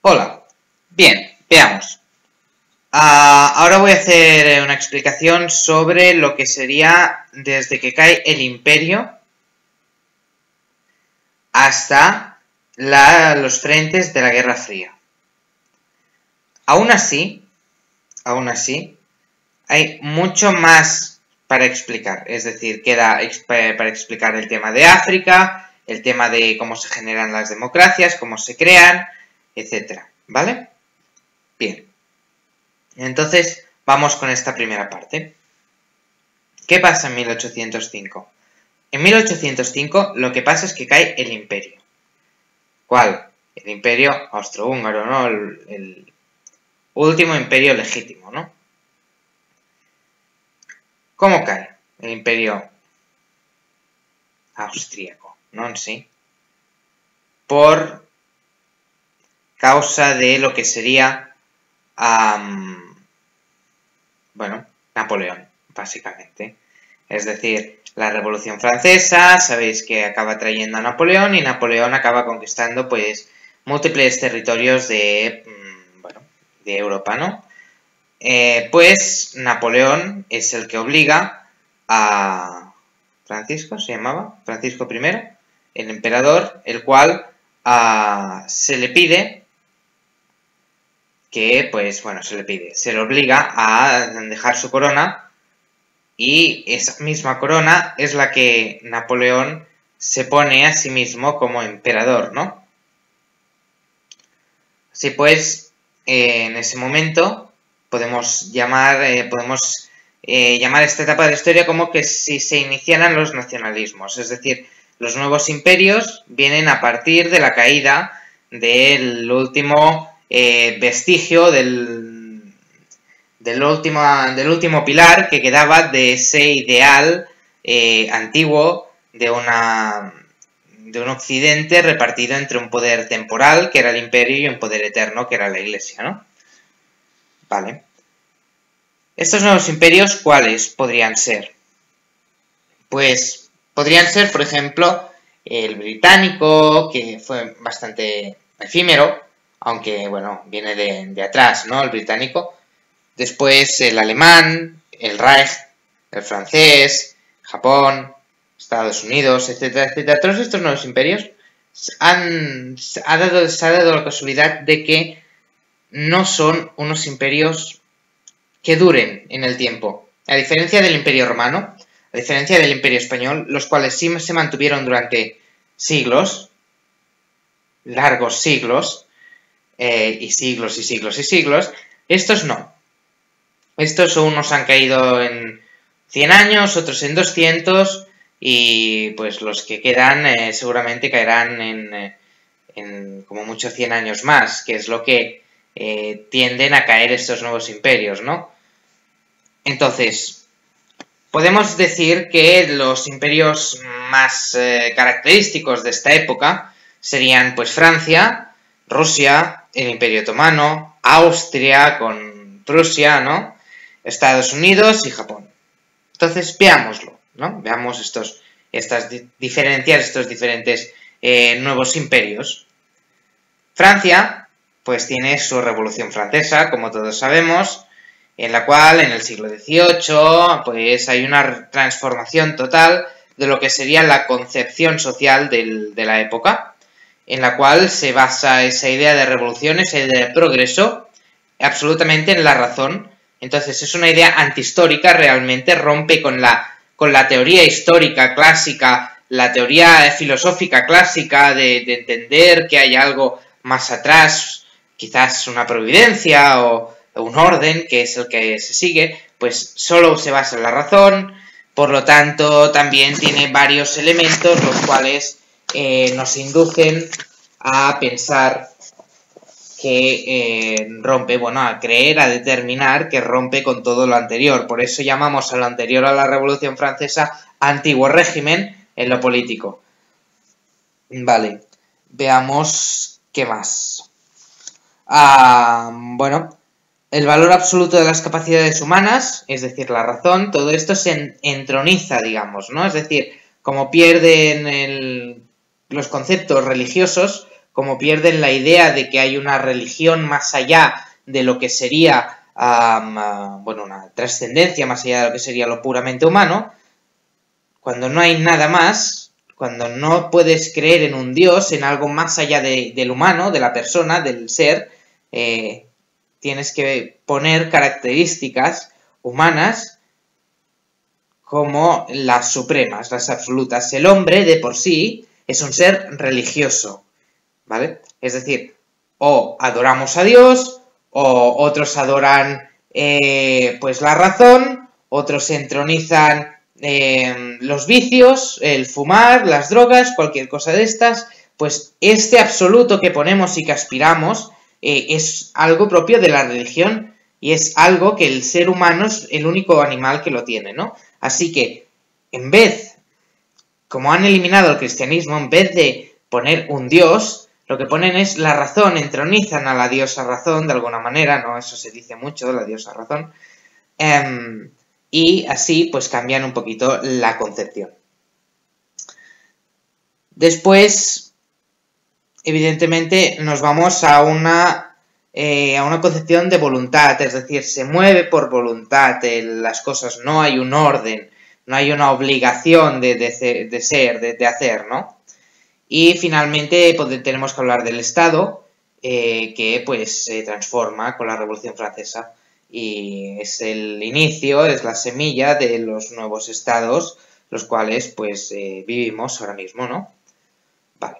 Hola. Bien, veamos. Ahora voy a hacer una explicación sobre lo que sería desde que cae el Imperio hasta los frentes de la Guerra Fría. Aún así, hay mucho más para explicar. Es decir, queda para explicar el tema de África, el tema de cómo se generan las democracias, cómo se crean, etcétera, ¿vale? Bien. Entonces, vamos con esta primera parte. ¿Qué pasa en 1805? En 1805 lo que pasa es que cae el Imperio. ¿Cuál? El Imperio austrohúngaro, ¿no? El último imperio legítimo, ¿no? ¿Cómo cae el Imperio austríaco, ¿no? En sí. Por causa de lo que sería, Napoleón, básicamente. Es decir, la Revolución Francesa, sabéis que acaba trayendo a Napoleón y Napoleón acaba conquistando, pues, múltiples territorios de Europa, ¿no? Pues Napoleón es el que obliga a Francisco, ¿se llamaba? Francisco I, el emperador, el cual se le pide que, se le obliga a dejar su corona y esa misma corona es la que Napoleón se pone a sí mismo como emperador, ¿no? Así pues, en ese momento podemos llamar esta etapa de la historia como que si se iniciaran los nacionalismos, es decir, los nuevos imperios vienen a partir de la caída del último vestigio del último pilar que quedaba de ese ideal antiguo de un occidente repartido entre un poder temporal, que era el imperio, y un poder eterno, que era la iglesia, ¿no? Vale. Estos nuevos imperios, ¿cuáles podrían ser? Pues podrían ser, por ejemplo, el británico, que fue bastante efímero, aunque, bueno, viene de atrás, ¿no? El británico. Después el alemán, el Reich, el francés, Japón, Estados Unidos, etcétera, etcétera. Todos estos nuevos imperios se ha dado la casualidad de que no son unos imperios que duren en el tiempo. A diferencia del Imperio Romano, a diferencia del Imperio Español, los cuales sí se mantuvieron durante siglos, largos siglos, y siglos y siglos y siglos, estos no. Estos unos han caído en 100 años, otros en 200, y pues los que quedan seguramente caerán en como mucho 100 años más, que es lo que tienden a caer estos nuevos imperios, ¿no? Entonces, podemos decir que los imperios más característicos de esta época serían pues Francia, Rusia, el Imperio Otomano, Austria con Prusia, ¿no? Estados Unidos y Japón. Entonces, veámoslo, ¿no? Veamos estas diferencias, estos diferentes nuevos imperios. Francia, pues tiene su Revolución Francesa, como todos sabemos, en la cual en el siglo XVIII pues hay una transformación total de lo que sería la concepción social de la época, en la cual se basa esa idea de revolución, esa idea de progreso, absolutamente en la razón. Entonces es una idea antihistórica, realmente rompe con la teoría histórica clásica, la teoría filosófica clásica de entender que hay algo más atrás, quizás una providencia o un orden, que es el que se sigue, pues solo se basa en la razón, por lo tanto también tiene varios elementos los cuales nos inducen a pensar que rompe, a creer, a determinar que rompe con todo lo anterior. Por eso llamamos a lo anterior a la Revolución Francesa antiguo régimen en lo político. Vale, veamos qué más. El valor absoluto de las capacidades humanas, es decir, la razón, todo esto se entroniza, digamos, ¿no? Es decir, como pierden los conceptos religiosos, como pierden la idea de que hay una religión más allá de lo que sería, bueno, una trascendencia más allá de lo que sería lo puramente humano, cuando no hay nada más, cuando no puedes creer en un Dios, en algo más allá del humano, de la persona, del ser, tienes que poner características humanas como las supremas, las absolutas. El hombre, de por sí, es un ser religioso, ¿vale? Es decir, o adoramos a Dios, o otros adoran, pues, la razón, otros entronizan los vicios, el fumar, las drogas, cualquier cosa de estas. Pues este absoluto que ponemos y que aspiramos es algo propio de la religión y es algo que el ser humano es el único animal que lo tiene, ¿no? Así que, en vez, como han eliminado el cristianismo, en vez de poner un Dios, lo que ponen es la razón, entronizan a la diosa razón de alguna manera, ¿no? Eso se dice mucho, la diosa razón. Y así, pues, cambian un poquito la concepción. Después, evidentemente, nos vamos a una concepción de voluntad, es decir, se mueve por voluntad las cosas, no hay un orden, no hay una obligación de ser, de hacer, ¿no? Y finalmente tenemos que hablar del Estado, que pues se transforma con la Revolución Francesa y es el inicio, es la semilla de los nuevos estados, los cuales pues vivimos ahora mismo, ¿no? Vale.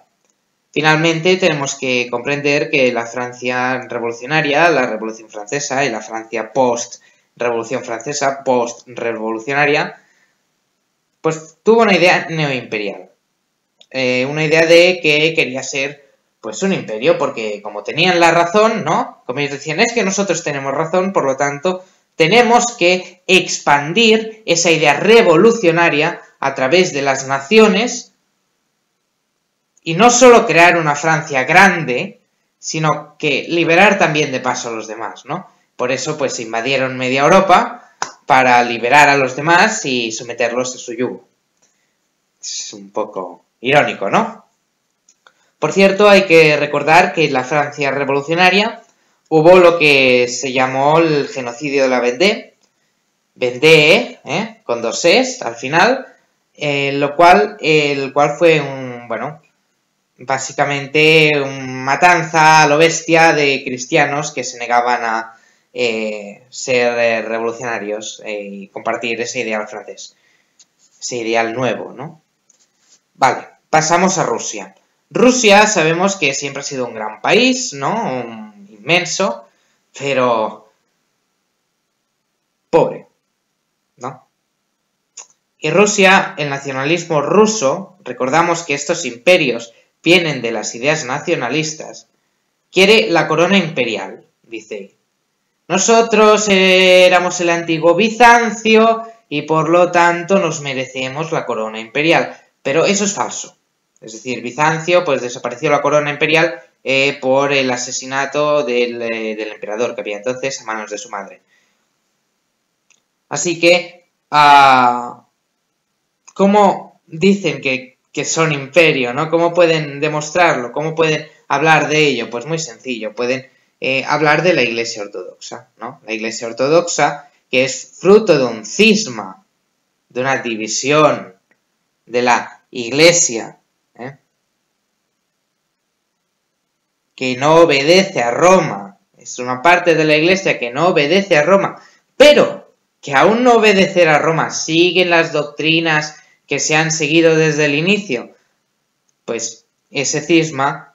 Finalmente tenemos que comprender que la Francia revolucionaria, la Revolución Francesa y la Francia post-Revolución Francesa, post-revolucionaria, pues tuvo una idea neoimperial. Una idea de que quería ser pues un imperio, porque como tenían la razón, ¿no? Como ellos decían, es que nosotros tenemos razón, por lo tanto, tenemos que expandir esa idea revolucionaria a través de las naciones y no solo crear una Francia grande, sino que liberar también de paso a los demás, ¿no? Por eso, pues, invadieron media Europa para liberar a los demás y someterlos a su yugo. Es un poco irónico, ¿no? Por cierto, hay que recordar que en la Francia revolucionaria hubo lo que se llamó el genocidio de la Vendée, con dos es al final, el cual fue básicamente una matanza a lo bestia de cristianos que se negaban a ser revolucionarios y compartir ese ideal francés, ese ideal nuevo, ¿no? Vale, pasamos a Rusia. Rusia sabemos que siempre ha sido un gran país, ¿no? Inmenso, pero pobre, ¿no? Y Rusia, el nacionalismo ruso, recordamos que estos imperios vienen de las ideas nacionalistas, quiere la corona imperial, dice. Nosotros éramos el antiguo Bizancio y por lo tanto nos merecemos la corona imperial, pero eso es falso. Es decir, Bizancio, pues desapareció la corona imperial por el asesinato del emperador que había entonces a manos de su madre. Así que, ¿cómo dicen que son imperio, ¿no? ¿Cómo pueden demostrarlo? ¿Cómo pueden hablar de ello? Pues muy sencillo, pueden hablar de la Iglesia Ortodoxa, ¿no? La Iglesia Ortodoxa, que es fruto de un cisma, de una división de la Iglesia, que no obedece a Roma, es una parte de la Iglesia que no obedece a Roma, pero que aún no obedecer a Roma siguen las doctrinas que se han seguido desde el inicio, pues ese cisma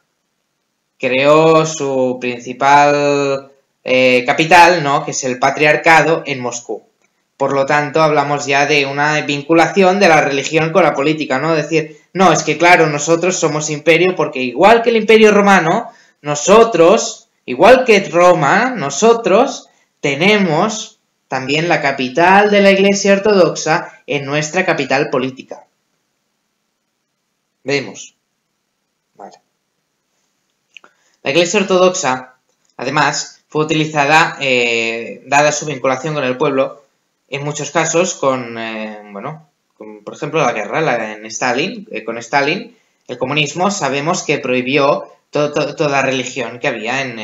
creó su principal capital, ¿no? Que es el patriarcado en Moscú. Por lo tanto, hablamos ya de una vinculación de la religión con la política, ¿no? Decir, no, es que claro, nosotros somos imperio porque igual que el imperio romano, nosotros, igual que Roma, nosotros tenemos también la capital de la Iglesia Ortodoxa en nuestra capital política. Vemos. Vale. La Iglesia Ortodoxa, además, fue utilizada, dada su vinculación con el pueblo, en muchos casos con, por ejemplo, la guerra con Stalin, El comunismo sabemos que prohibió toda religión que había en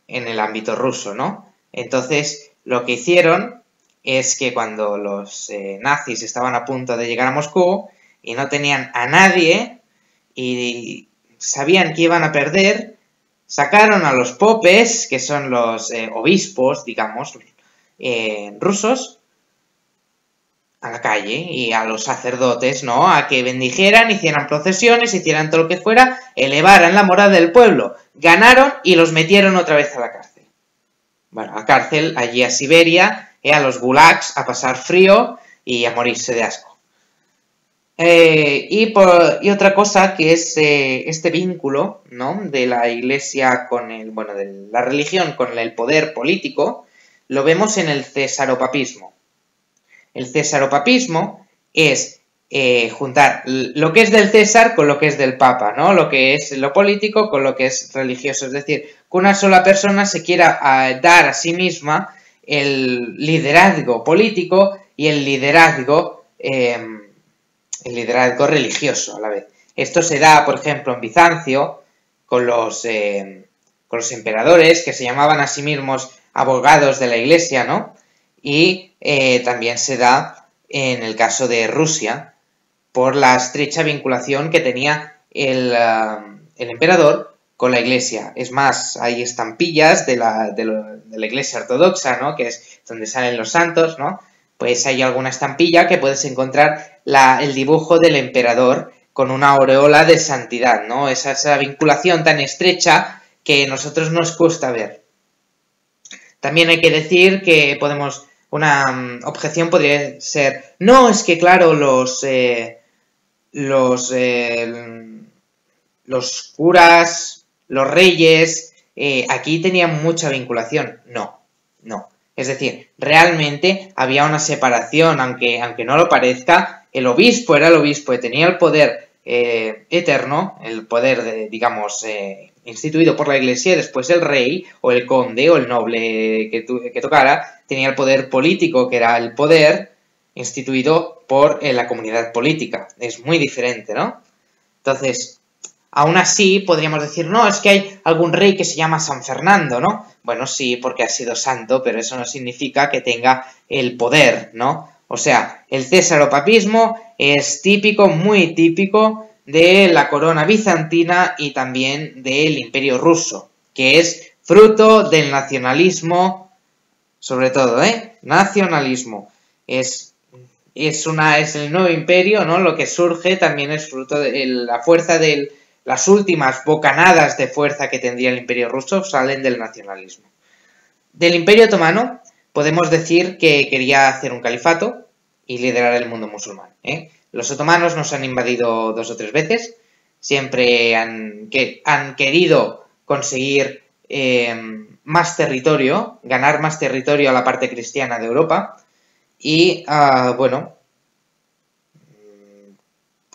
el ámbito ruso, ¿no? Entonces, lo que hicieron es que cuando los nazis estaban a punto de llegar a Moscú y no tenían a nadie y sabían que iban a perder, sacaron a los popes, que son los obispos, digamos, rusos, a la calle, y a los sacerdotes, ¿no? A que bendijeran, hicieran procesiones, hicieran todo lo que fuera, elevaran la moral del pueblo. Ganaron y los metieron otra vez a la cárcel. Bueno, a la cárcel, allí a Siberia, a los gulags, a pasar frío y a morirse de asco. Y otra cosa que es este vínculo, ¿no? De la iglesia con de la religión con el poder político, lo vemos en el cesaropapismo. El cesaropapismo es juntar lo que es del César con lo que es del Papa, ¿no? Lo que es lo político con lo que es religioso. Es decir, que una sola persona se quiera dar a sí misma el liderazgo político y el liderazgo religioso a la vez. Esto se da, por ejemplo, en Bizancio con los emperadores que se llamaban a sí mismos abogados de la iglesia, ¿no? Y también se da en el caso de Rusia por la estrecha vinculación que tenía el emperador con la iglesia. Es más, hay estampillas de la iglesia ortodoxa, ¿no? Que es donde salen los santos, ¿no? Pues hay alguna estampilla que puedes encontrar el dibujo del emperador con una aureola de santidad, ¿no? Esa vinculación tan estrecha que a nosotros nos cuesta ver. También hay que decir que una objeción podría ser, no, es que claro, los curas, los reyes, aquí tenían mucha vinculación. No. Es decir, realmente había una separación, aunque no lo parezca, el obispo era el obispo y tenía el poder eterno, el poder, digamos, instituido por la iglesia, y después el rey, o el conde, o el noble que tocara, tenía el poder político, que era el poder instituido por la comunidad política. Es muy diferente, ¿no? Entonces, aún así, podríamos decir, no, es que hay algún rey que se llama San Fernando, ¿no? Bueno, sí, porque ha sido santo, pero eso no significa que tenga el poder, ¿no? O sea, el cesaropapismo es típico, muy típico, de la corona bizantina y también del imperio ruso, que es fruto del nacionalismo, sobre todo, nacionalismo. Es el nuevo imperio, ¿no? Lo que surge también es fruto de la fuerza de las últimas bocanadas de fuerza que tendría el imperio ruso salen del nacionalismo. Del imperio otomano podemos decir que quería hacer un califato y liderar el mundo musulmán. Los otomanos nos han invadido 2 o 3 veces, siempre han querido conseguir más territorio, ganar más territorio a la parte cristiana de Europa y,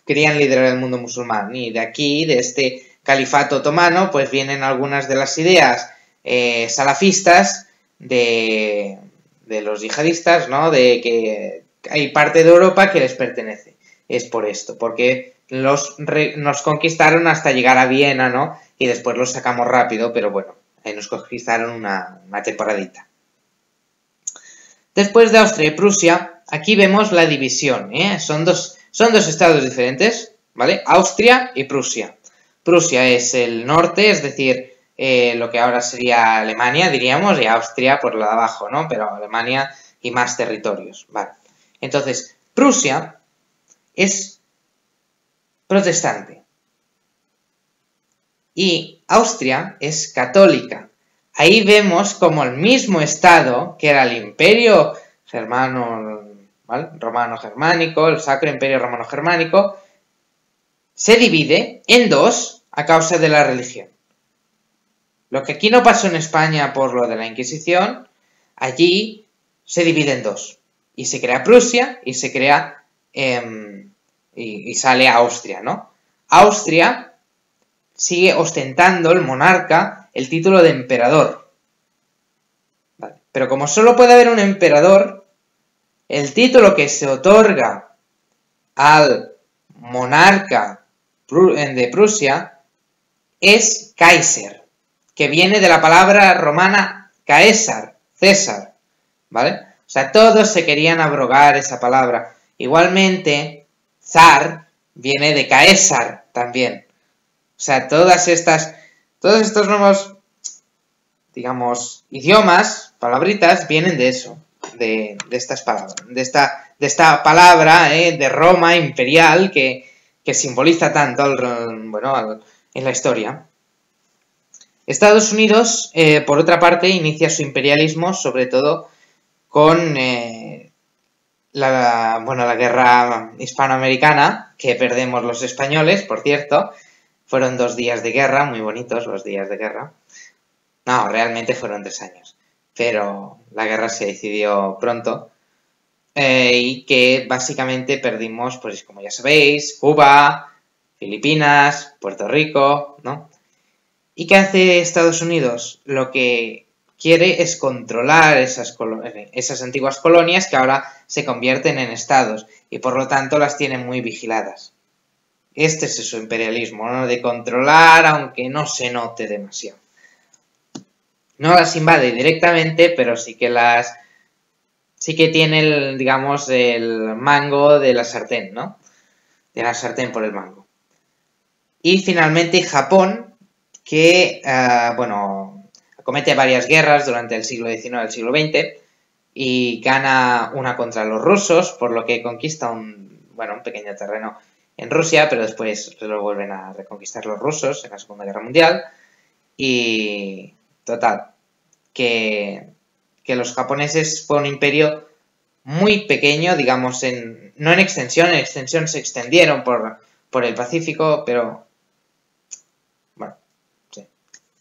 querían liderar el mundo musulmán. Y de aquí, de este califato otomano, pues vienen algunas de las ideas salafistas de los yihadistas, ¿no? De que hay parte de Europa que les pertenece. Es por esto, porque nos conquistaron hasta llegar a Viena, ¿no? Y después los sacamos rápido, pero bueno, nos conquistaron una temporadita. Después de Austria y Prusia, aquí vemos la división, Son dos estados diferentes, ¿vale? Austria y Prusia. Prusia es el norte, es decir, lo que ahora sería Alemania, diríamos, y Austria por lo de abajo, ¿no? Pero Alemania y más territorios, ¿vale? Entonces, Prusia es protestante y Austria es católica. Ahí vemos como el mismo estado, que era el imperio germano, ¿vale? Romano-germánico, el Sacro Imperio Romano-Germánico, se divide en 2 a causa de la religión. Lo que aquí no pasó en España por lo de la Inquisición, allí se divide en 2. Y se crea Prusia y se crea y sale Austria, ¿no? Austria sigue ostentando el monarca el título de emperador. ¿Vale? Pero como solo puede haber un emperador, el título que se otorga al monarca de Prusia es Kaiser, que viene de la palabra romana Caesar, César, ¿vale? O sea, todos se querían abrogar esa palabra. Igualmente, zar viene de Caesar también. O sea, todos estos nuevos, digamos, idiomas, palabritas, vienen de eso, de estas palabras, de esta palabra de Roma imperial que simboliza tanto en la historia. Estados Unidos, por otra parte, inicia su imperialismo sobre todo con la guerra hispanoamericana, que perdemos los españoles, por cierto. Fueron 2 días de guerra, muy bonitos los días de guerra. No, realmente fueron 3 años, pero la guerra se decidió pronto. Y que básicamente perdimos, pues como ya sabéis, Cuba, Filipinas, Puerto Rico, ¿no? ¿Y qué hace Estados Unidos? Lo que quiere es controlar esas antiguas colonias que ahora se convierten en estados y por lo tanto las tiene muy vigiladas. Este es su imperialismo, ¿no? De controlar aunque no se note demasiado. No las invade directamente, pero sí que tiene el mango de la sartén, ¿no? De la sartén por el mango. Y finalmente Japón, que, acomete varias guerras durante el siglo XIX y el siglo XX y gana una contra los rusos, por lo que conquista un pequeño terreno en Rusia, pero después lo vuelven a reconquistar los rusos en la Segunda Guerra Mundial. Y total, que los japoneses fue un imperio muy pequeño, digamos, no en extensión se extendieron por el Pacífico, pero bueno, sí,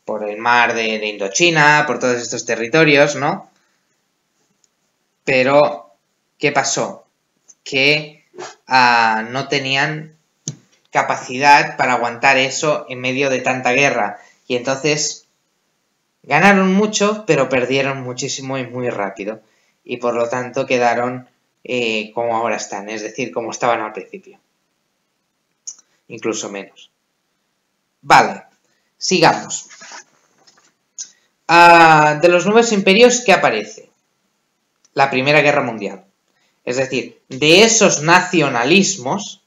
por el mar de Indochina, por todos estos territorios, ¿no? Pero, ¿qué pasó? Que no tenían capacidad para aguantar eso en medio de tanta guerra, y entonces ganaron mucho, pero perdieron muchísimo y muy rápido. Y por lo tanto quedaron como ahora están, es decir, como estaban al principio. Incluso menos. Vale, sigamos. De los nuevos imperios, ¿qué aparece? La Primera Guerra Mundial. Es decir, de esos nacionalismos,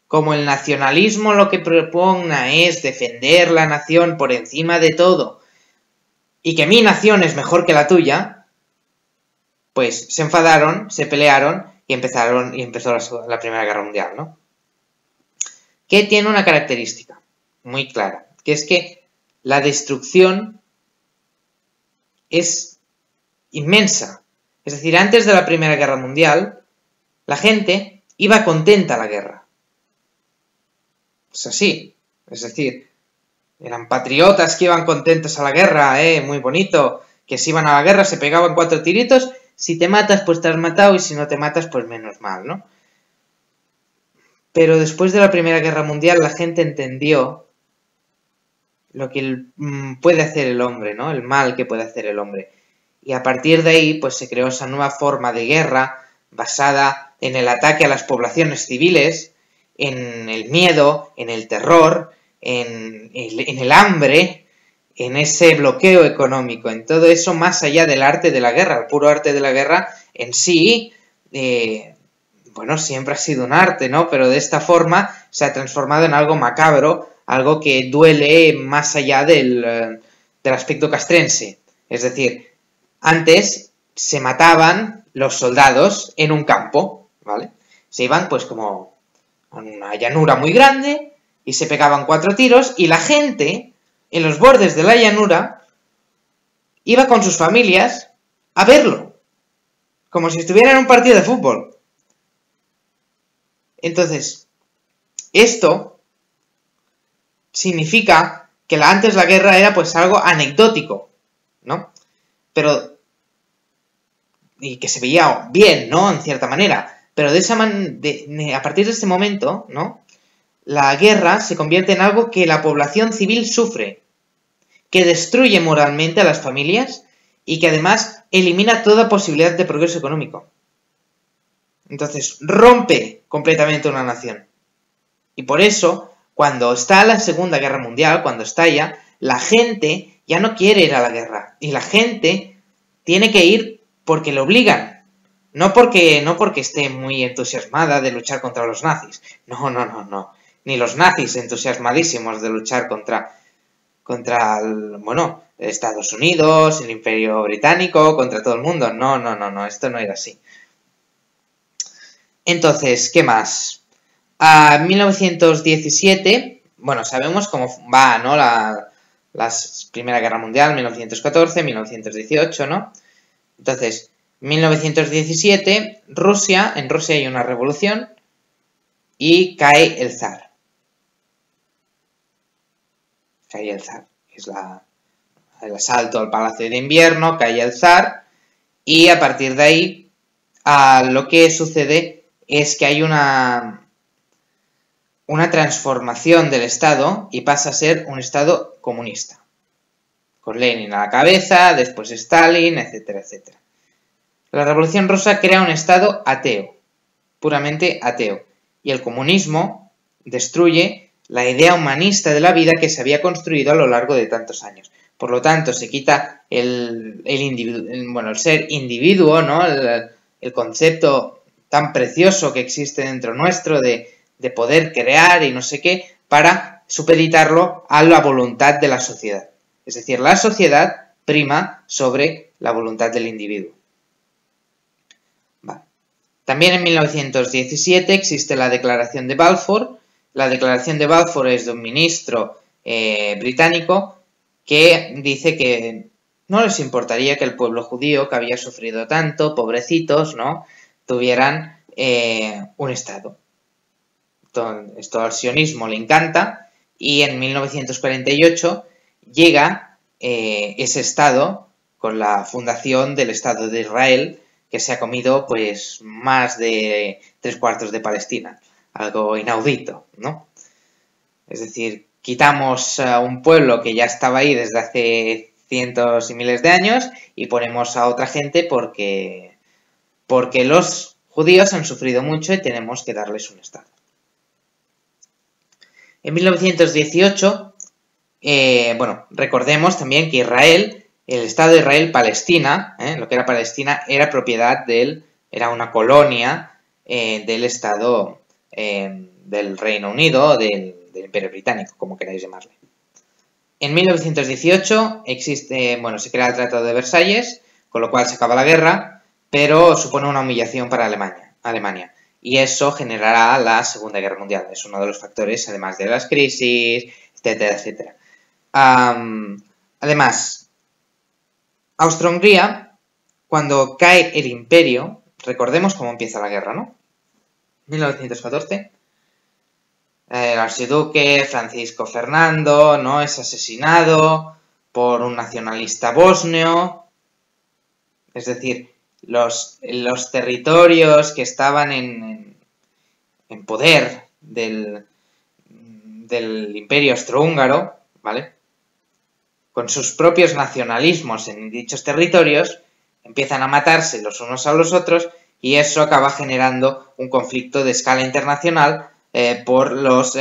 como el nacionalismo lo que propugna es defender la nación por encima de todo, y que mi nación es mejor que la tuya, pues se enfadaron, se pelearon y empezó la Primera Guerra Mundial, ¿no? Que tiene una característica muy clara, que es que la destrucción es inmensa. Es decir, antes de la Primera Guerra Mundial, la gente iba contenta a la guerra. Es así. Es decir, eran patriotas que iban contentos a la guerra, muy bonito, que si iban a la guerra se pegaban 4 tiritos. Si te matas, pues te has matado, y si no te matas, pues menos mal, ¿no? Pero después de la Primera Guerra Mundial, la gente entendió lo que puede hacer el hombre, ¿no? El mal que puede hacer el hombre. Y a partir de ahí, pues se creó esa nueva forma de guerra basada en el ataque a las poblaciones civiles, en el miedo, en el terror, en el hambre, en ese bloqueo económico, en todo eso más allá del arte de la guerra. El puro arte de la guerra en sí, siempre ha sido un arte, ¿no? Pero de esta forma se ha transformado en algo macabro, algo que duele más allá del aspecto castrense. Es decir, antes se mataban los soldados en un campo, ¿vale? Se iban pues como a una llanura muy grande y se pegaban 4 tiros y la gente en los bordes de la llanura iba con sus familias a verlo, como si estuviera en un partido de fútbol. Entonces, esto significa que antes la guerra era pues algo anecdótico, ¿no? Pero, y que se veía bien, ¿no? En cierta manera, pero a partir de este momento, ¿no? La guerra se convierte en algo que la población civil sufre, que destruye moralmente a las familias y que además elimina toda posibilidad de progreso económico. Entonces, rompe completamente una nación. Y por eso, cuando está la Segunda Guerra Mundial, cuando estalla, la gente ya no quiere ir a la guerra. Y la gente tiene que ir porque le obligan. No porque esté muy entusiasmada de luchar contra los nazis. No. Ni los nazis entusiasmadísimos de luchar contra Estados Unidos, el Imperio Británico, contra todo el mundo. No, esto no era así. Entonces, ¿qué más? A 1917, bueno, sabemos cómo va, ¿no? La Primera Guerra Mundial, 1914, 1918, ¿no? Entonces, 1917, en Rusia hay una revolución y cae el zar. Cae el zar, es el asalto al Palacio de Invierno, cae el zar y a partir de ahí lo que sucede es que hay una transformación del Estado y pasa a ser un Estado comunista. Con Lenin a la cabeza, después Stalin, etcétera, etcétera. La Revolución Rusa crea un Estado ateo, puramente ateo, y el comunismo destruye la idea humanista de la vida que se había construido a lo largo de tantos años. Por lo tanto, se quita el ser individuo, ¿no? El concepto tan precioso que existe dentro nuestro de poder crear y no sé qué, para supeditarlo a la voluntad de la sociedad. Es decir, la sociedad prima sobre la voluntad del individuo. Vale. También en 1917 existe la Declaración de Balfour. La Declaración de Balfour es de un ministro británico que dice que no les importaría que el pueblo judío, que había sufrido tanto, pobrecitos, ¿no?, tuvieran un Estado. Esto al sionismo le encanta y en 1948 llega ese Estado con la fundación del Estado de Israel, que se ha comido pues más de 3/4 de Palestina, algo inaudito, ¿no? Es decir, quitamos a un pueblo que ya estaba ahí desde hace cientos y miles de años y ponemos a otra gente porque los judíos han sufrido mucho y tenemos que darles un Estado. En 1918, recordemos también que Israel, el Estado de Israel-Palestina, lo que era Palestina, era propiedad era una colonia del Estado del Reino Unido, del Imperio Británico, como queráis llamarle. En 1918 se crea el Tratado de Versalles, con lo cual se acaba la guerra, pero supone una humillación para Alemania. Y eso generará la Segunda Guerra Mundial. Es uno de los factores, además de las crisis, etcétera, etcétera. Además, Austria-Hungría, cuando cae el imperio, recordemos cómo empieza la guerra, ¿no? 1914, el archiduque Francisco Fernando, ¿no?, es asesinado por un nacionalista bosnio. Es decir, los territorios que estaban en poder del imperio austrohúngaro, ¿vale?, con sus propios nacionalismos en dichos territorios, empiezan a matarse los unos a los otros y eso acaba generando un conflicto de escala internacional por las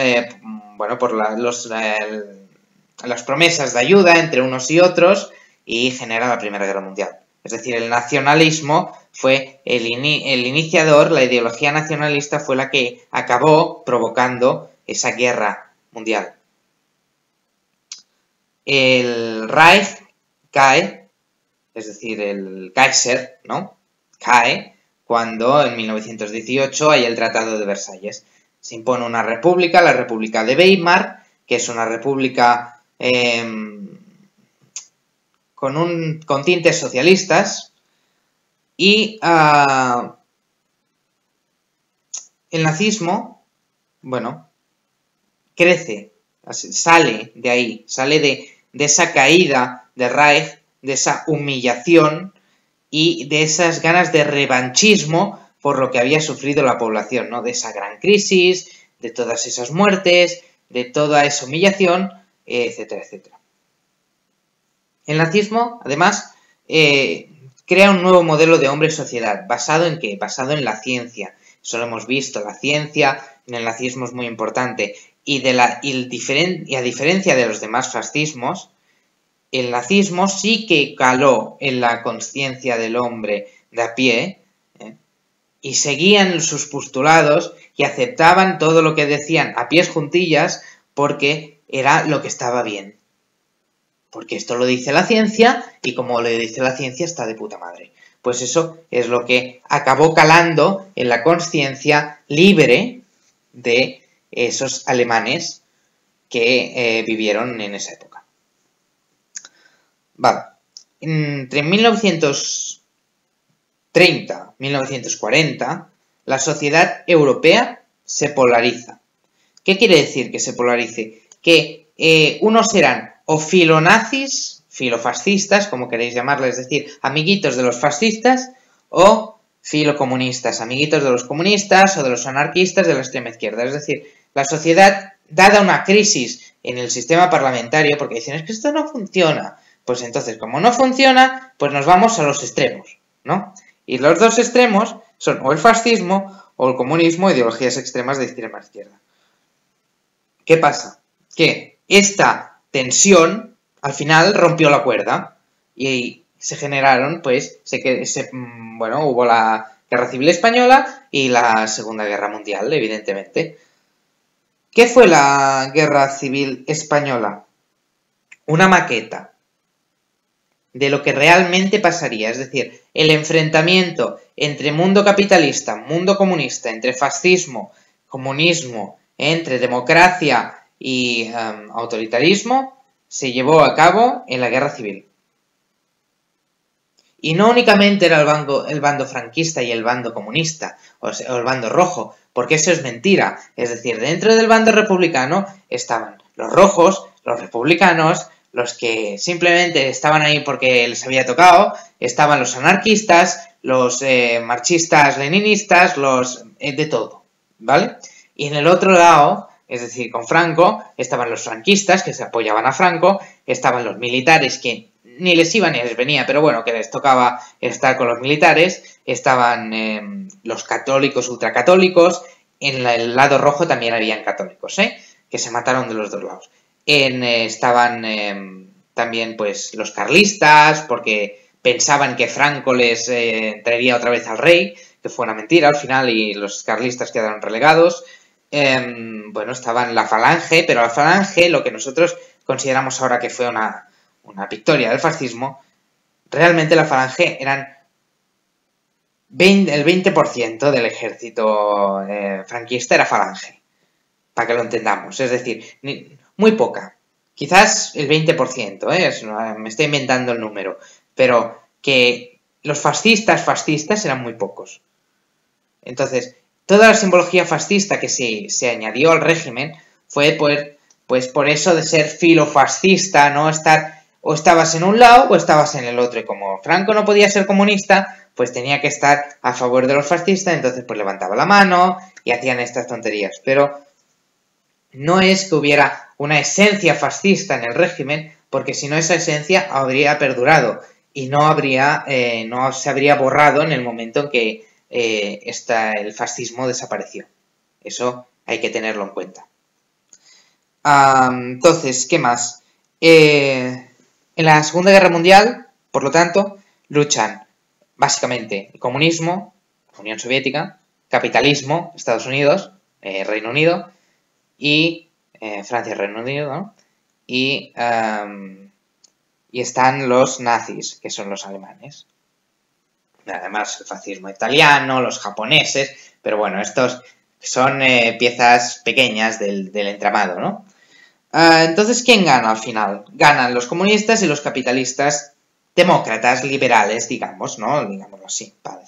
promesas de ayuda entre unos y otros y genera la Primera Guerra Mundial. Es decir, el nacionalismo fue el iniciador, la ideología nacionalista fue la que acabó provocando esa guerra mundial. El Reich cae, es decir, el Kaiser, ¿no?, cae cuando en 1918 hay el Tratado de Versalles. Se impone una república, la República de Weimar, que es una república con tintes socialistas, y el nazismo, crece, sale de ahí, sale de esa caída del Reich, de esa humillación y de esas ganas de revanchismo por lo que había sufrido la población, ¿no?, de esa gran crisis, de todas esas muertes, de toda esa humillación, etcétera, etcétera. El nazismo, además, crea un nuevo modelo de hombre-sociedad. ¿Basado en qué? Basado en la ciencia. Eso lo hemos visto, la ciencia en el nazismo es muy importante. Y a diferencia de los demás fascismos, el nazismo sí que caló en la conciencia del hombre de a pie, y seguían sus postulados y aceptaban todo lo que decían a pies juntillas porque era lo que estaba bien. Porque esto lo dice la ciencia y como lo dice la ciencia está de puta madre. Pues eso es lo que acabó calando en la conciencia libre de esos alemanes que vivieron en esa época. Vale. Entre 1930 y 1940, la sociedad europea se polariza. ¿Qué quiere decir que se polarice? Que unos eran o filonazis, filofascistas, como queréis llamarles, es decir, amiguitos de los fascistas, o filocomunistas, amiguitos de los comunistas o de los anarquistas de la extrema izquierda. Es decir, la sociedad, dada una crisis en el sistema parlamentario, porque dicen, es que esto no funciona, pues entonces, como no funciona, pues nos vamos a los extremos, ¿no? Y los dos extremos son o el fascismo o el comunismo, ideologías extremas de extrema izquierda. ¿Qué pasa? Que esta tensión al final rompió la cuerda y se generaron, pues, hubo la Guerra Civil Española y la Segunda Guerra Mundial, evidentemente. ¿Qué fue la Guerra Civil Española? Una maqueta de lo que realmente pasaría, es decir, el enfrentamiento entre mundo capitalista, mundo comunista, entre fascismo, comunismo, entre democracia y autoritarismo, se llevó a cabo en la Guerra Civil. Y no únicamente era el bando franquista y el bando comunista, o el bando rojo, porque eso es mentira. Es decir, dentro del bando republicano estaban los rojos, los republicanos, los que simplemente estaban ahí porque les había tocado, estaban los anarquistas, los marxistas, leninistas, de todo, ¿vale? Y en el otro lado, es decir, con Franco, estaban los franquistas que se apoyaban a Franco, estaban los militares que ni les iba ni les venía, pero bueno, que les tocaba estar con los militares, estaban los católicos, ultracatólicos, en el lado rojo también habían católicos, que se mataron de los dos lados. Estaban también pues los carlistas, porque pensaban que Franco les traería otra vez al rey, que fue una mentira al final y los carlistas quedaron relegados. Estaban la Falange, pero la Falange, lo que nosotros consideramos ahora que fue una victoria del fascismo, realmente la Falange eran el 20% del ejército franquista era Falange, para que lo entendamos, es decir, muy poca, quizás el 20%, me estoy inventando el número, pero que los fascistas eran muy pocos. Entonces, toda la simbología fascista que se añadió al régimen fue por eso de ser filofascista, no estar o estabas en un lado o estabas en el otro. Y como Franco no podía ser comunista, pues tenía que estar a favor de los fascistas, entonces pues levantaba la mano y hacían estas tonterías. Pero no es que hubiera una esencia fascista en el régimen, porque si no esa esencia habría perdurado y no se habría borrado en el momento en que el fascismo desapareció. Eso hay que tenerlo en cuenta. Entonces, ¿qué más? En la Segunda Guerra Mundial, por lo tanto, luchan básicamente el comunismo, Unión Soviética, capitalismo, Estados Unidos, Reino Unido, y Francia, Reino Unido, ¿no? Y están los nazis, que son los alemanes. Además, el fascismo italiano, los japoneses, pero bueno, estos son piezas pequeñas del entramado, ¿no? Entonces, ¿quién gana al final? Ganan los comunistas y los capitalistas demócratas, liberales, digamos, ¿no? Digámoslo así, para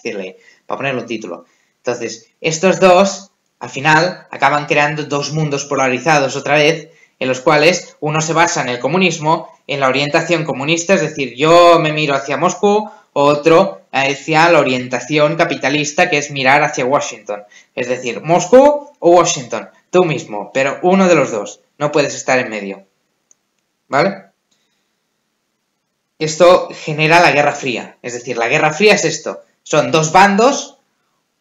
ponerle un título. Entonces, estos dos, al final, acaban creando dos mundos polarizados otra vez, en los cuales uno se basa en el comunismo, en la orientación comunista, es decir, yo me miro hacia Moscú, otro hacia la orientación capitalista, que es mirar hacia Washington. Es decir, Moscú o Washington, tú mismo, pero uno de los dos. No puedes estar en medio. ¿Vale? Esto genera la Guerra Fría. Es decir, la Guerra Fría es esto. Son dos bandos,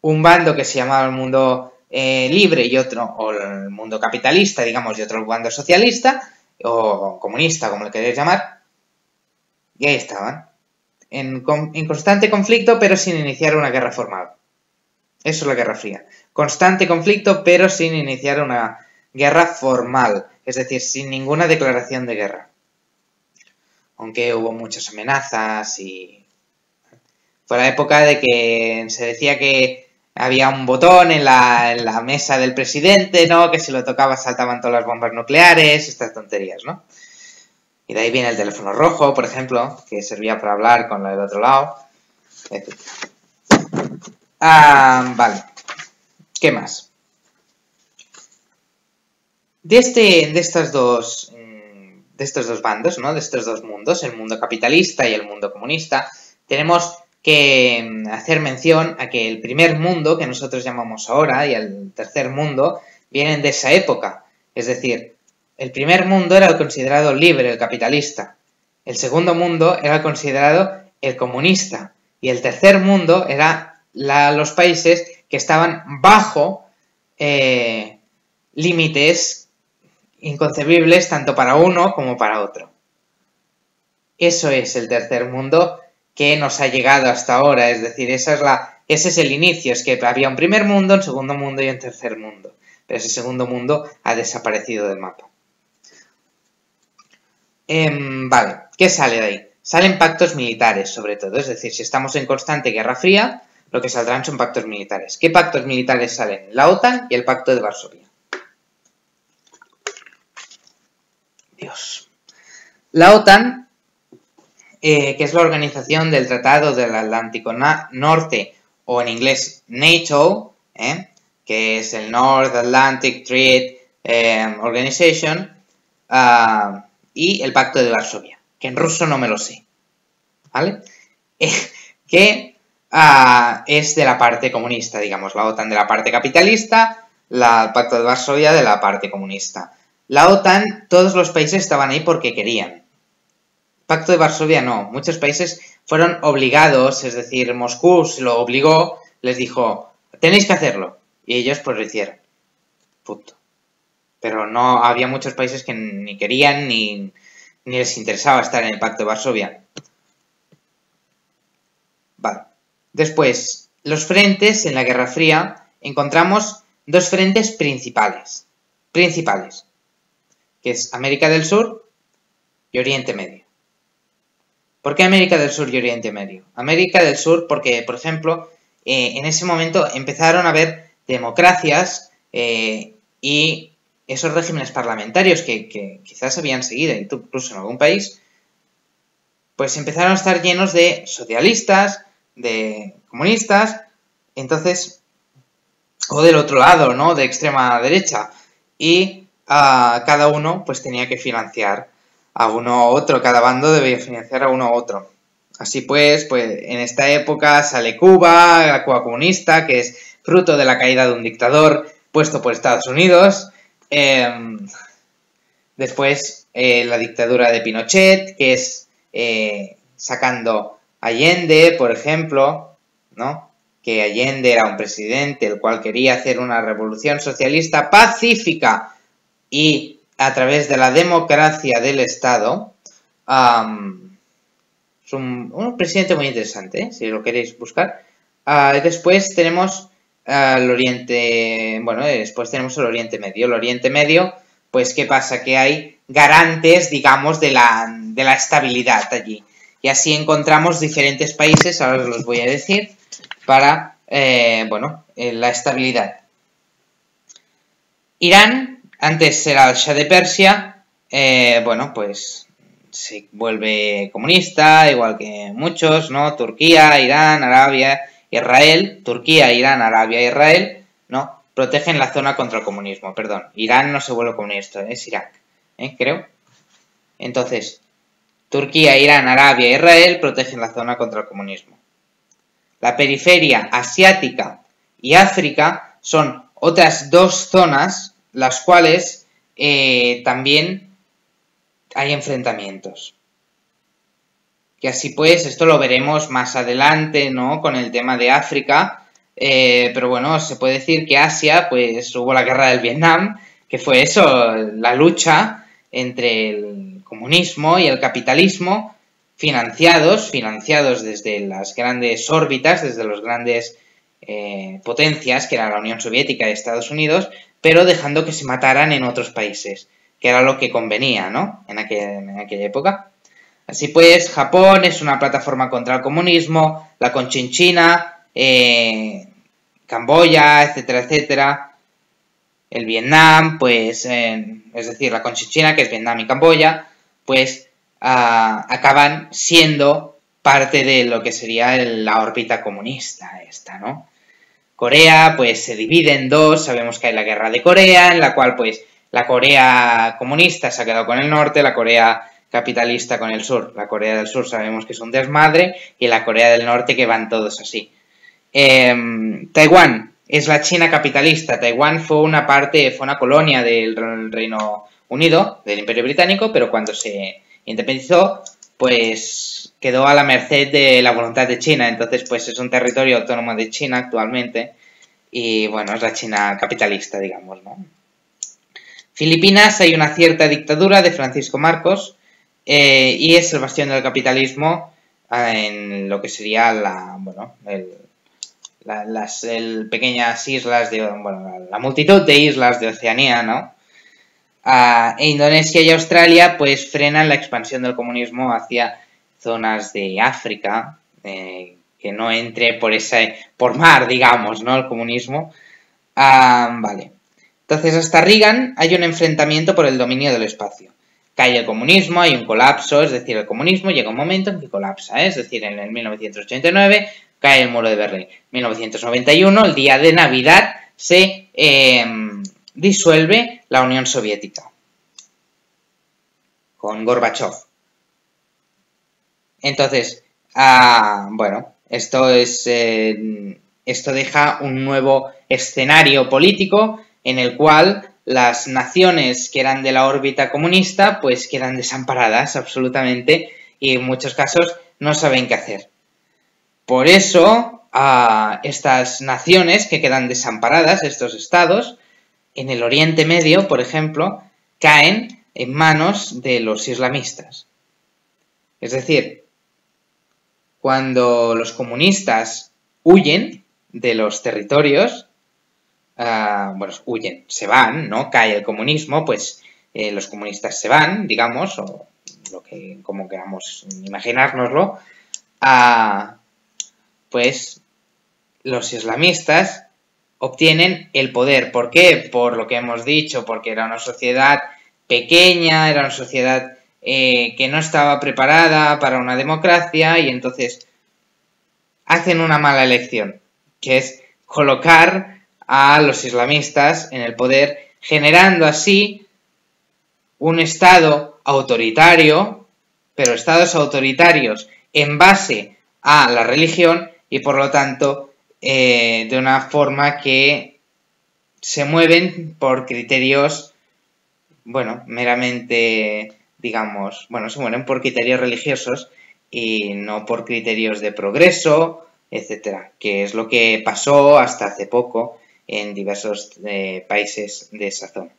un bando que se llamaba el mundo libre y otro, o el mundo capitalista, digamos, y otro el bando socialista, o comunista, como le queréis llamar, y ahí estaban, en constante conflicto, pero sin iniciar una guerra formal. Eso es la Guerra Fría. Constante conflicto, pero sin iniciar una guerra formal, es decir, sin ninguna declaración de guerra. Aunque hubo muchas amenazas y... Fue la época de que se decía que había un botón en la mesa del presidente, ¿no? Que si lo tocaba saltaban todas las bombas nucleares, estas tonterías, ¿no? Y de ahí viene el teléfono rojo, por ejemplo, que servía para hablar con la del otro lado, etc. Vale. ¿Qué más? De estos dos bandos, ¿no? De estos dos mundos, el mundo capitalista y el mundo comunista, tenemos que hacer mención a que el primer mundo, que nosotros llamamos ahora, y el tercer mundo, vienen de esa época. Es decir, el primer mundo era el considerado libre, el capitalista. El segundo mundo era considerado el comunista. Y el tercer mundo era los países que estaban bajo límites inconcebible tanto para uno como para otro. Eso es el tercer mundo que nos ha llegado hasta ahora, es decir, ese es el inicio, es que había un primer mundo, un segundo mundo y un tercer mundo, pero ese segundo mundo ha desaparecido del mapa. Vale, ¿qué sale de ahí? Salen pactos militares, sobre todo, es decir, si estamos en constante Guerra Fría, lo que saldrán son pactos militares. ¿Qué pactos militares salen? La OTAN y el Pacto de Varsovia. Dios. La OTAN, que es la organización del Tratado del Atlántico Norte, o en inglés NATO, que es el North Atlantic Treaty Organization, y el Pacto de Varsovia, que en ruso no me lo sé, ¿vale? Que es de la parte comunista, digamos, la OTAN de la parte capitalista, el Pacto de Varsovia de la parte comunista. La OTAN, todos los países estaban ahí porque querían. Pacto de Varsovia no, muchos países fueron obligados, es decir, Moscú se lo obligó, les dijo, tenéis que hacerlo, y ellos pues lo hicieron. Punto. Pero no, había muchos países que ni querían ni les interesaba estar en el Pacto de Varsovia. Vale. Después, los frentes en la Guerra Fría, encontramos dos frentes principales, que es América del Sur y Oriente Medio. ¿Por qué América del Sur y Oriente Medio? América del Sur porque, por ejemplo, en ese momento empezaron a haber democracias y esos regímenes parlamentarios que quizás habían seguido incluso en algún país, pues empezaron a estar llenos de socialistas, de comunistas, entonces, o del otro lado, ¿no? De extrema derecha. Y cada uno pues tenía que financiar a uno u otro, cada bando debía financiar a uno u otro. Así pues en esta época sale Cuba, la Cuba comunista, que es fruto de la caída de un dictador puesto por Estados Unidos. Después la dictadura de Pinochet, que es sacando Allende, por ejemplo, ¿no? Que Allende era un presidente el cual quería hacer una revolución socialista pacífica y a través de la democracia del Estado. Es un presidente muy interesante, si lo queréis buscar. Después tenemos el Oriente, bueno, después tenemos el Oriente Medio. El Oriente Medio, pues, ¿qué pasa? Que hay garantes, digamos, de la estabilidad allí. Y así encontramos diferentes países, ahora os los voy a decir, para, la estabilidad. Irán, antes era el Shah de Persia, pues se vuelve comunista, igual que muchos, ¿no? Turquía, Irán, Arabia, Israel, Turquía, Irán, Arabia, Israel, ¿no? Protegen la zona contra el comunismo, perdón. Irán no se vuelve comunista, es Irak, creo. Entonces, Turquía, Irán, Arabia, Israel protegen la zona contra el comunismo. La periferia asiática y África son otras dos zonas las cuales también hay enfrentamientos. Y así pues, esto lo veremos más adelante, ¿no? Con el tema de África, pero bueno, se puede decir que Asia, pues hubo la guerra del Vietnam, que fue eso, la lucha entre el comunismo y el capitalismo, financiados desde las grandes órbitas, desde las grandes potencias, que eran la Unión Soviética y Estados Unidos, pero dejando que se mataran en otros países, que era lo que convenía, ¿no? En aquella época. Así pues, Japón es una plataforma contra el comunismo, la Conchinchina, Camboya, etcétera, etcétera. El Vietnam, pues, es decir, la Conchinchina, que es Vietnam y Camboya, pues acaban siendo parte de lo que sería la órbita comunista esta, ¿no? Corea, pues, se divide en dos, sabemos que hay la guerra de Corea, en la cual, pues, la Corea comunista se ha quedado con el norte, la Corea capitalista con el sur. La Corea del Sur sabemos que es un desmadre y la Corea del Norte que van todos así. Taiwán es la China capitalista. Taiwán fue una colonia del Reino Unido, del Imperio Británico, pero cuando se independizó, pues quedó a la merced de la voluntad de China. Entonces, pues es un territorio autónomo de China actualmente y, bueno, es la China capitalista, digamos, ¿no? Filipinas, hay una cierta dictadura de Francisco Marcos y es el bastión del capitalismo en lo que sería las pequeñas islas la multitud de islas de Oceanía, ¿no? E Indonesia y Australia pues frenan la expansión del comunismo hacia zonas de África, que no entre por mar, digamos, ¿no? El comunismo. Vale. Entonces, hasta Reagan hay un enfrentamiento por el dominio del espacio. Cae el comunismo, hay un colapso, es decir, el comunismo llega un momento en que colapsa, es decir, en el 1989 cae el muro de Berlín. 1991, el día de Navidad, se disuelve la Unión Soviética con Gorbachev. Entonces, bueno, esto deja un nuevo escenario político en el cual las naciones que eran de la órbita comunista pues quedan desamparadas absolutamente y en muchos casos no saben qué hacer. Por eso, estas naciones que quedan desamparadas, estos estados, en el Oriente Medio, por ejemplo, caen en manos de los islamistas. Es decir, cuando los comunistas huyen de los territorios, huyen, se van, ¿no? Cae el comunismo, pues los comunistas se van, digamos, o como queramos imaginárnoslo, pues los islamistas obtienen el poder. ¿Por qué? Por lo que hemos dicho, porque era una sociedad pequeña, era una sociedad que no estaba preparada para una democracia y entonces hacen una mala elección, que es colocar a los islamistas en el poder, generando así un estado autoritario, pero estados autoritarios en base a la religión y por lo tanto de una forma que se mueven por criterios, meramente, digamos, se mueven por criterios religiosos y no por criterios de progreso, etcétera, que es lo que pasó hasta hace poco en diversos países de esa zona.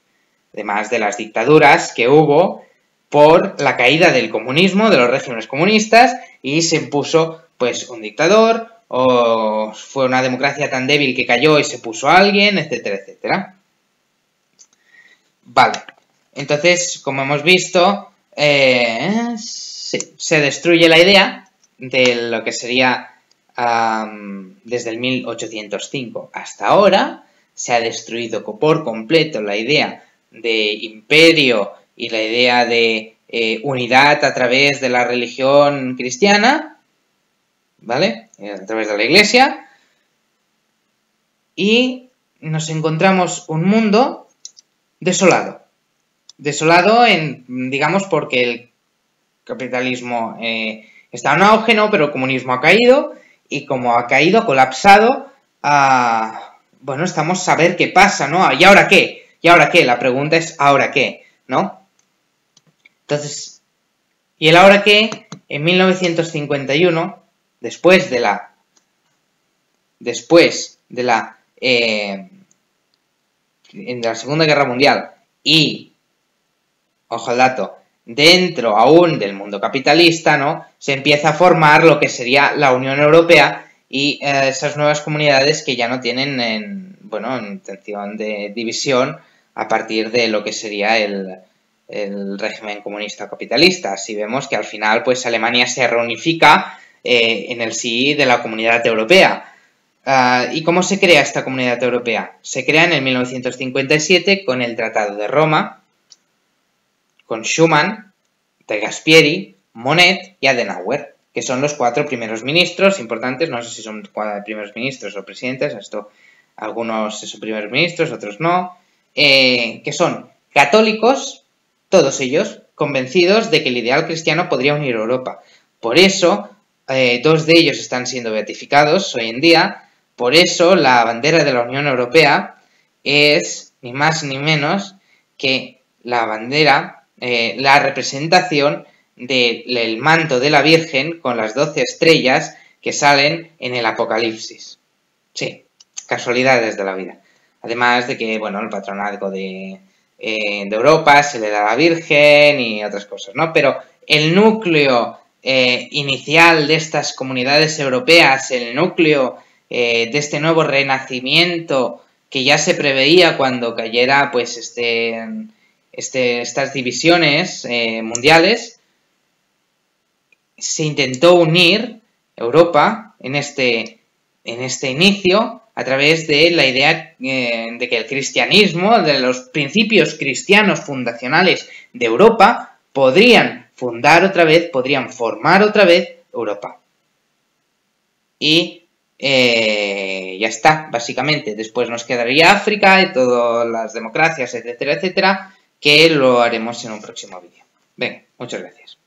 Además de las dictaduras que hubo por la caída del comunismo, de los regímenes comunistas, y se impuso pues un dictador, o fue una democracia tan débil que cayó y se puso a alguien, etcétera, etcétera. Vale, entonces, como hemos visto, se destruye la idea de lo que sería desde el 1805 hasta ahora, se ha destruido por completo la idea de imperio y la idea de unidad a través de la religión cristiana, ¿vale? A través de la iglesia. Y nos encontramos un mundo desolado. Desolado, digamos, porque el capitalismo está en auge, ¿no? Pero el comunismo ha caído y como ha caído, ha colapsado, estamos a ver qué pasa, ¿no? ¿Y ahora qué? ¿Y ahora qué? La pregunta es ¿ahora qué? ¿No? Entonces, ¿y el ahora qué? En 1951, después de la Segunda Guerra Mundial y, ojo al dato, dentro aún del mundo capitalista, ¿no? Se empieza a formar lo que sería la Unión Europea y esas nuevas comunidades que ya no tienen, intención de división a partir de lo que sería el régimen comunista capitalista. Así vemos que al final, pues, Alemania se reunifica en el sí de la Comunidad Europea. ¿Y cómo se crea esta Comunidad Europea? Se crea en el 1957 con el Tratado de Roma, con Schuman, De Gasperi, Monnet y Adenauer, que son los 4 primeros ministros importantes. No sé si son 4 primeros ministros o presidentes, algunos son primeros ministros, otros no, que son católicos, todos ellos convencidos de que el ideal cristiano podría unir Europa. Por eso, 2 de ellos están siendo beatificados hoy en día. Por eso, la bandera de la Unión Europea es ni más ni menos que la bandera, la representación del manto de la Virgen con las 12 estrellas que salen en el Apocalipsis. Sí, casualidades de la vida. Además de que, el patronazgo de Europa se le da a la Virgen y otras cosas, ¿no? Pero el núcleo inicial de estas comunidades europeas, el núcleo de este nuevo renacimiento que ya se preveía cuando cayera, pues, estas divisiones mundiales, se intentó unir Europa en este inicio a través de la idea de que el cristianismo, de los principios cristianos fundacionales de Europa, podrían formar otra vez Europa. Y ya está, básicamente. Después nos quedaría África y todas las democracias, etcétera, etcétera, que lo haremos en un próximo vídeo. Venga, muchas gracias.